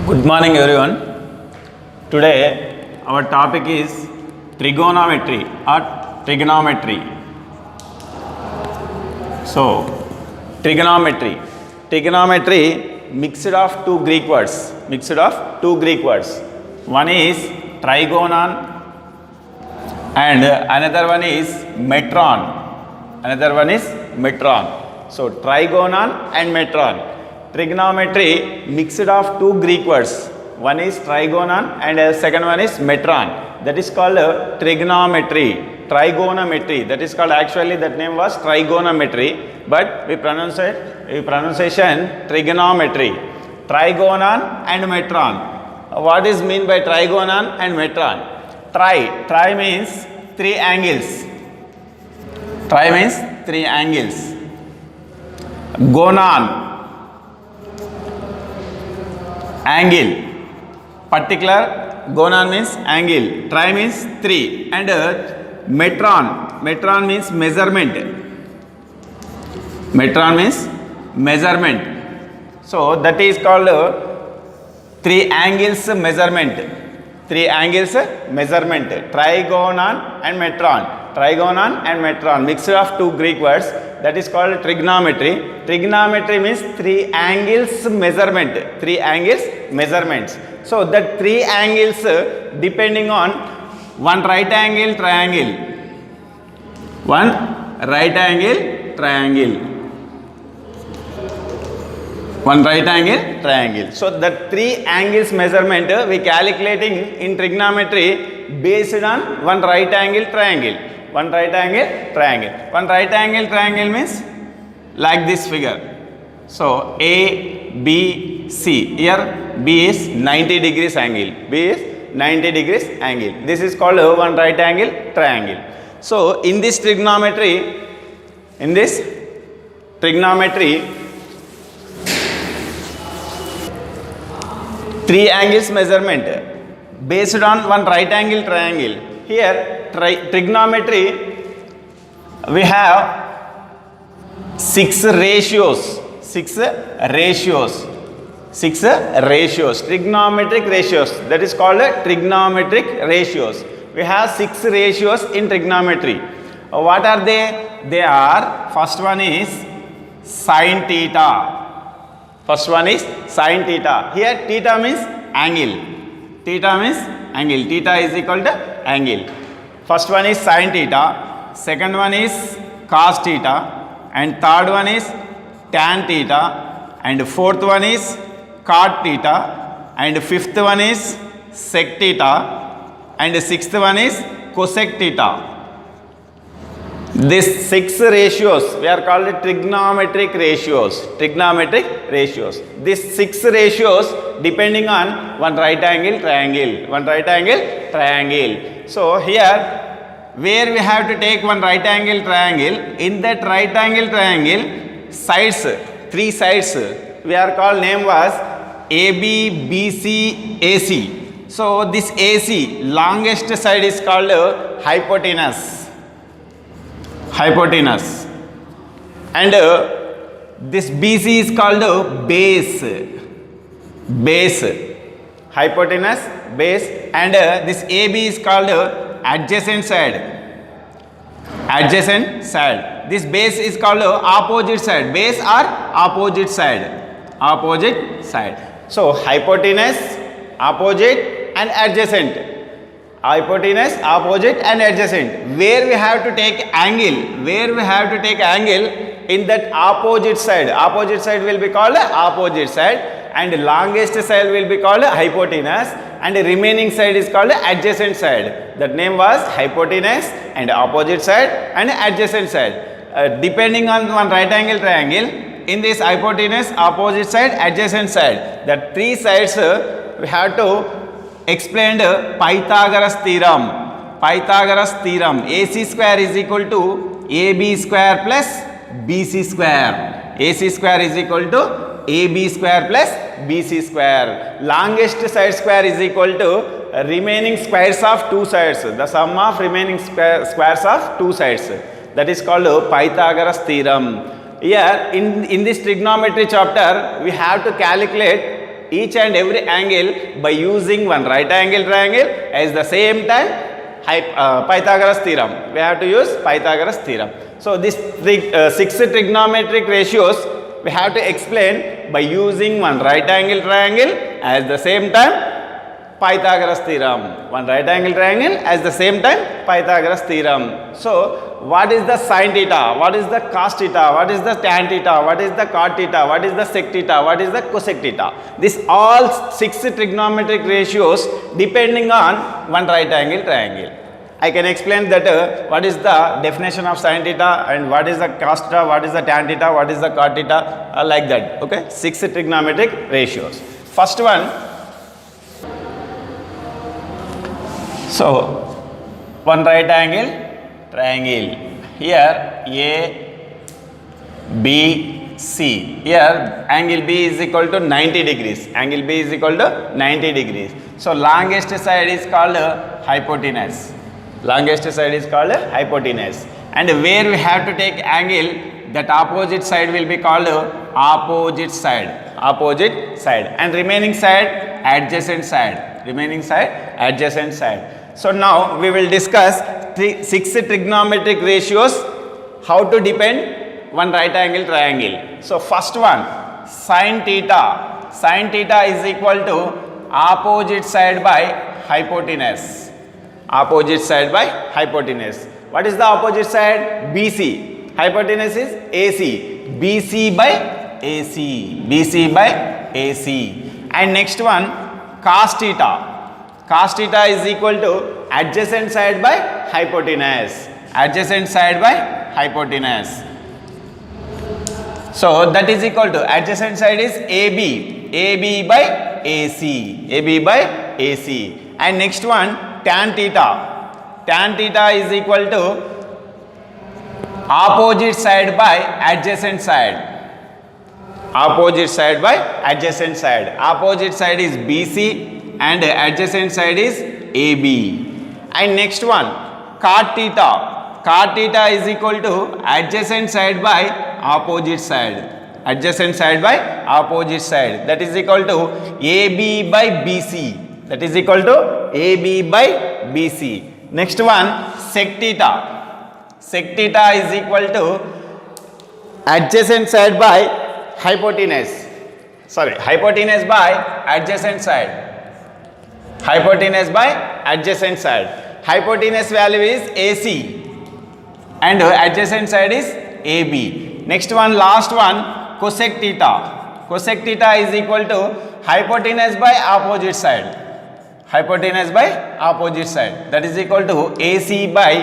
Good morning everyone. Today our topic is trigonometry or trigonometry. So trigonometry mixed of two Greek words. One is trigonon and another one is metron. So trigonon and metron. Trigonometry mixed of two Greek words. One is trigonon and second one is metron. That is called trigonometry. That is called, actually that name was trigonometry, but we pronunciation trigonometry. Trigonon and metron. What is mean by trigonon and metron? Tri means three angles. Gonon, angle. Particular, gonon means angle. Tri means three. And metron means measurement. So that is called three angles measurement. Trigonon and metron. Mixture of two Greek words. That is called trigonometry. Trigonometry means three angles measurements. So that three angles depending on one right angle triangle. So that three angles measurement we calculating in trigonometry based on one right angle triangle. One right angle triangle means like this figure. So A, B, C. Here B is 90 degrees angle. This is called one right angle triangle. So in this trigonometry, three angles measurement based on one right angle triangle. Here trigonometry we have six ratios. Trigonometric ratios. That is called trigonometric ratios. We have six ratios in trigonometry. What are they? They are, first one is sin theta. Here theta means angle. Theta is equal to angle. First one is sin theta, second one is cos theta, and third one is tan theta, and fourth one is cot theta, and fifth one is sec theta, and sixth one is cosec theta. These six ratios we are called trigonometric ratios. These six ratios depending on one right angle triangle. So here where we have to take one right angle triangle, in that right angle triangle sides, three sides we are called, name was AB, BC, AC. So this AC, longest side is called hypotenuse. And this BC is called base. Hypotenuse, base, and this AB is called adjacent side. This base is called opposite side. Base or opposite side. So hypotenuse, opposite and adjacent. Where we have to take angle, in that opposite side will be called opposite side, and longest side will be called hypotenuse, and the remaining side is called adjacent side. That name was hypotenuse and opposite side and adjacent side. Depending on one right angle triangle, in this hypotenuse, opposite side, adjacent side, that three sides we have to explain Pythagoras theorem. AC square is equal to AB square plus BC square. AC square is equal to AB square plus BC square. Longest side square is equal to remaining squares of two sides. The sum of remaining squares of two sides. That is called Pythagoras theorem. Here in this trigonometry chapter we have to calculate each and every angle by using one right angle triangle. At the same time, Pythagoras theorem. We have to use Pythagoras theorem. So this 6 trigonometric ratios we have to explain by using one right angle triangle at the same time Pythagoras theorem. One right angle triangle at the same time Pythagoras theorem. So what is the sin theta? What is the cos theta? What is the tan theta? What is the cot theta? What is the sec theta? What is the cosec theta? This all 6 trigonometric ratios depending on one right angle triangle. I can explain that what is the definition of sin theta and what is the cos theta, what is the tan theta, what is the cot theta, like that. Okay, 6 trigonometric ratios. First one, so one right angle triangle. Here A, B, C. Here angle B is equal to 90 degrees. Angle B is equal to 90 degrees. So longest side is called hypotenuse. Longest side is called hypotenuse. And where we have to take angle, that opposite side will be called opposite side. Opposite side. And remaining side, adjacent side. Remaining side, adjacent side. So now we will discuss 6 trigonometric ratios, how to depend one right angle triangle. So first one, sin theta. Sin theta is equal to opposite side by hypotenuse. Opposite side by hypotenuse. What is the opposite side? BC. Hypotenuse is AC. BC by AC. BC by AC. And next one, cos theta. Cos theta is equal to adjacent side by hypotenuse. Adjacent side by hypotenuse. So that is equal to adjacent side is AB. AB by AC. AB by AC. And next one, tan theta. Tan theta is equal to opposite side by adjacent side. Opposite side by adjacent side. Opposite side is BC and adjacent side is AB. And next one, cot theta. Cot theta is equal to adjacent side by opposite side. Adjacent side by opposite side. That is equal to AB by BC. That is equal to AB by BC. Next one, sec theta. Sec theta is equal to adjacent side by hypotenuse. Sorry, hypotenuse by adjacent side. Hypotenuse by adjacent side. Hypotenuse value is AC and adjacent side is AB. Next one, last one, cosec theta. Cosec theta is equal to hypotenuse by opposite side. Hypotenuse by opposite side. That is equal to AC by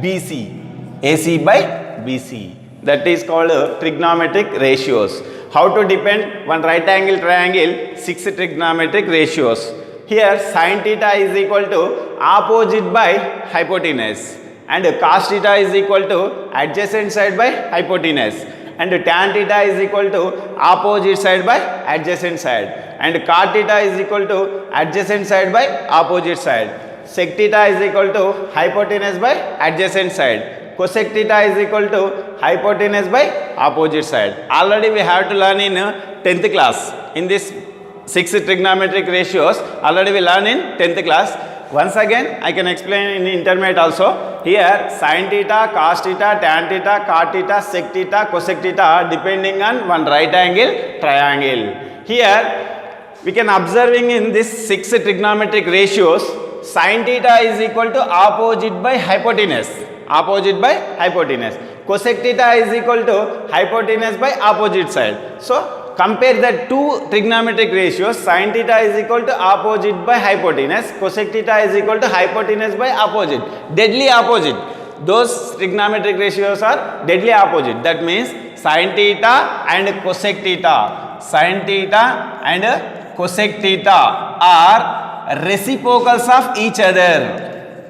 BC. AC by BC. That is called trigonometric ratios. How to depend one right angle triangle, 6 trigonometric ratios. Here sin theta is equal to opposite by hypotenuse and cos theta is equal to adjacent side by hypotenuse and tan theta is equal to opposite side by adjacent side and cot theta is equal to adjacent side by opposite side. Sec theta is equal to hypotenuse by adjacent side. Cosec theta is equal to hypotenuse by opposite side. Already we have to learn in 10th class. In this 6 trigonometric ratios already we learn in 10th class. Once again I can explain in intermediate also. Here sin theta, cos theta, tan theta, cot theta, sec theta, cosec theta depending on one right angle triangle. Here we can observing in this 6 trigonometric ratios, sin theta is equal to opposite by hypotenuse. Opposite by hypotenuse. Cosec theta is equal to hypotenuse by opposite side. So compare the two trigonometric ratios. Sin theta is equal to opposite by hypotenuse. Cosec theta is equal to hypotenuse by opposite. Deadly opposite. Those trigonometric ratios are deadly opposite. That means sin theta and cosec theta. Sin theta and cosec theta are reciprocals of each other.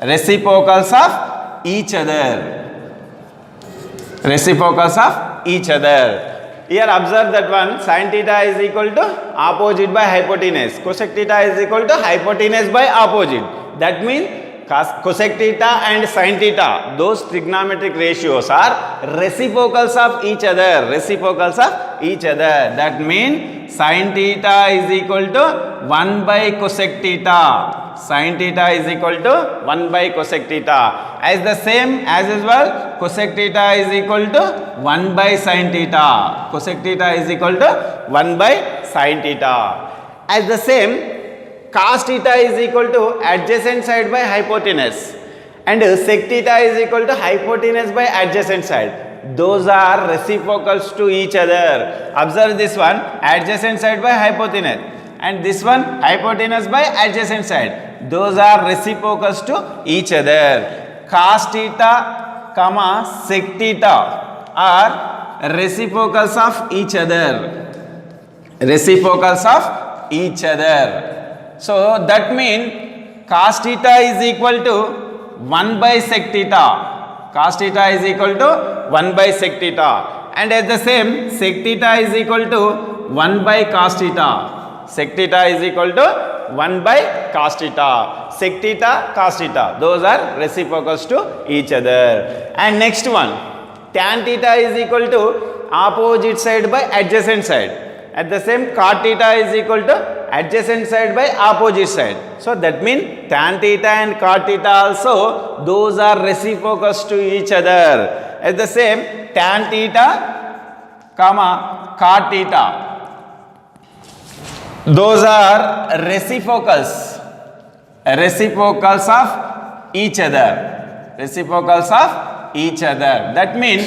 Reciprocals of each other. Reciprocals of each other. Here observe that one, sin theta is equal to opposite by hypotenuse. Cosec theta is equal to hypotenuse by opposite. That means cosec theta and sin theta, those trigonometric ratios are reciprocals of each other, reciprocals of each other. That means sin theta is equal to 1 by cosec theta, sin theta is equal to 1 by cosec theta. As the same as well, cosec theta is equal to 1 by sin theta, cosec theta is equal to 1 by sin theta. As the same, cos theta is equal to adjacent side by hypotenuse, and sec theta is equal to hypotenuse by adjacent side. Those are reciprocals to each other. Observe this one, adjacent side by hypotenuse, and this one hypotenuse by adjacent side. Those are reciprocals to each other. Cos theta comma sec theta are reciprocals of each other, reciprocals of each other. So that means cos theta is equal to 1 by sec theta, cos theta is equal to 1 by sec theta, and at the same sec theta is equal to 1 by cos theta, sec theta is equal to 1 by cos theta, sec theta, cos theta, those are reciprocals to each other. And next one, tan theta is equal to opposite side by adjacent side. At the same, cot theta is equal to adjacent side by opposite side. So that means tan theta and cot theta also, those are reciprocals to each other. At the same, tan theta comma cot theta, those are reciprocals, reciprocals of each other, reciprocals of each other. That means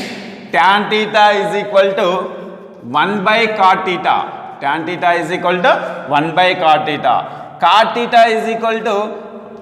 tan theta is equal to 1 by cot theta, tan theta is equal to 1 by cot theta, cot theta is equal to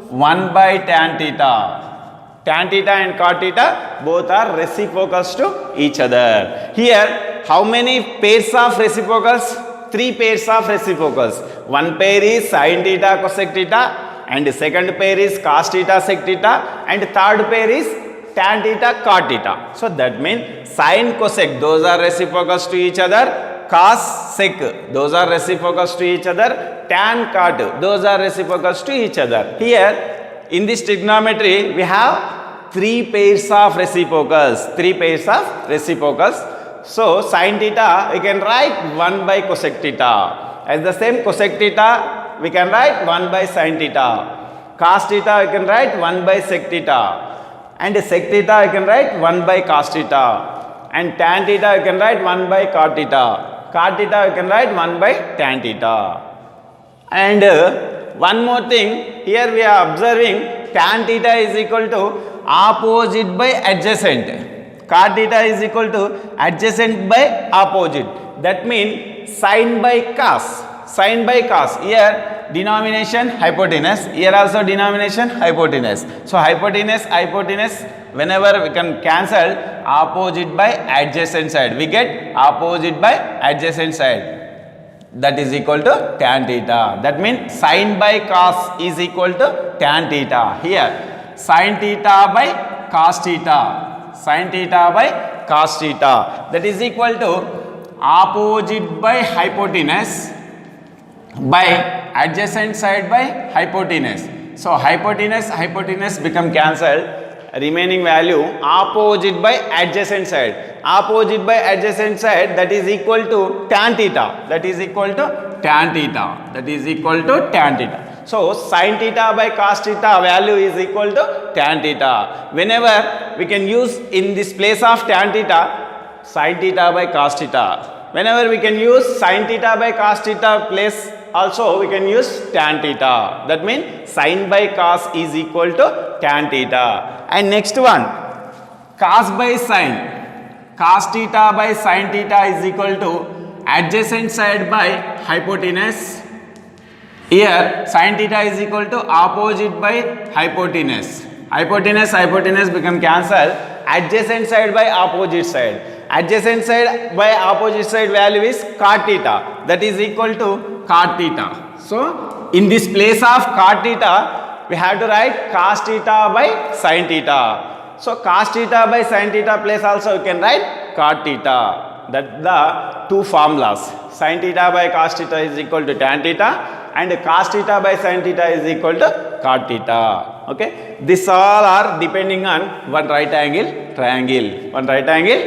1 by tan theta. Tan theta and cot theta both are reciprocals to each other. Here, how many pairs of reciprocals? 3 pairs of reciprocals. One pair is sin theta cosec theta, and second pair is cos theta sec theta, and third pair is tan theta cot theta. So that means sin cosec, those are reciprocals to each other, cos sec, those are reciprocals to each other, tan cot, those are reciprocals to each other. Here in this trigonometry we have 3 pairs of reciprocals, 3 pairs of reciprocals. So sin theta we can write 1 by cosec theta, as the same cosec theta we can write 1 by sin theta, cos theta we can write 1 by sec theta, and sec theta I can write 1 by cos theta, and tan theta I can write 1 by cot theta, cot theta I can write 1 by tan theta. And one more thing, here we are observing tan theta is equal to opposite by adjacent, cot theta is equal to adjacent by opposite. That means sin by cos, sin by cos, here denomination hypotenuse, here also denomination hypotenuse. So hypotenuse, hypotenuse, whenever we can cancel opposite by adjacent side, we get opposite by adjacent side, that is equal to tan theta. That means sin by cos is equal to tan theta. Here sin theta by cos theta, sin theta by cos theta, that is equal to opposite by hypotenuse by adjacent side by hypotenuse. So hypotenuse, hypotenuse become cancelled, remaining value opposite by adjacent side, opposite by adjacent side, that is equal to tan theta, that is equal to tan theta, that is equal to tan theta. So sin theta by cos theta value is equal to tan theta. Whenever we can use in this place of tan theta, sin theta by cos theta. Whenever we can use sin theta by cos theta place, also we can use tan theta. That means sin by cos is equal to tan theta. And next one, cos by sin, cos theta by sin theta is equal to adjacent side by hypotenuse. Here sin theta is equal to opposite by hypotenuse. Hypotenuse, hypotenuse become cancelled, adjacent side by opposite side. Adjacent side by opposite side value is cot theta, that is equal to cot theta. So in this place of cot theta, we have to write cos theta by sin theta. So cos theta by sin theta place also you can write cot theta. That the two formulas. Sin theta by cos theta is equal to tan theta, and cos theta by sin theta is equal to cot theta. Okay, this all are depending on one right angle triangle. One right angle